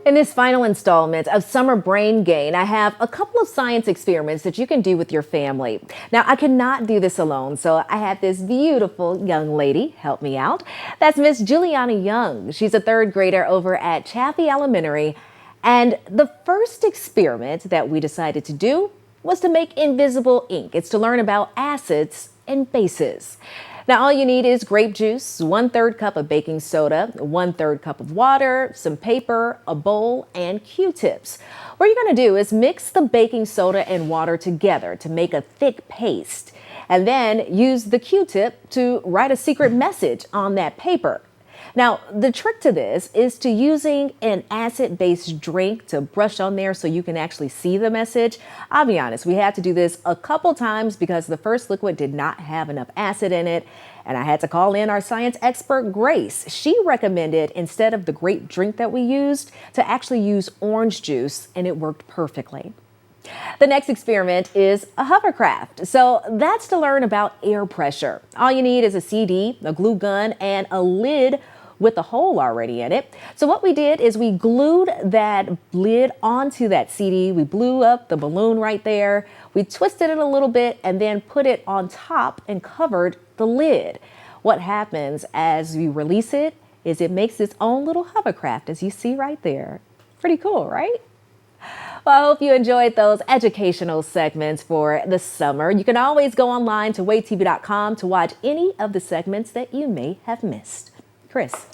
In this final installment of Summer Brain Gain, I have a couple of science experiments that you can do with your family. Now, I cannot do this alone, so I had this beautiful young lady help me out. That's Miss Juliana Young. She's a third grader over at Chaffee Elementary. And the first experiment that we decided to do was to make invisible ink. It's to learn about acids and bases. Now, all you need is grape juice, 1/3 cup of baking soda, 1/3 cup of water, some paper, a bowl, and Q-tips. What you're going to do is mix the baking soda and water together to make a thick paste, and then use the Q-tip to write a secret message on that paper. Now, the trick to this is to using an acid-based drink to brush on there so you can actually see the message. I'll be honest, we had to do this a couple times because the first liquid did not have enough acid in it, and I had to call in our science expert, Grace. She recommended, instead of the grape drink that we used, to actually use orange juice, and it worked perfectly. The next experiment is a hovercraft. So that's to learn about air pressure. All you need is a CD, a glue gun, and a lid with a hole already in it. So what we did is we glued that lid onto that CD. We blew up the balloon right there. We twisted it a little bit and then put it on top and covered the lid. What happens as you release it is it makes its own little hovercraft, as you see right there. Pretty cool, right? Well, I hope you enjoyed those educational segments for the summer. You can always go online to wavetv.com to watch any of the segments that you may have missed. Chris.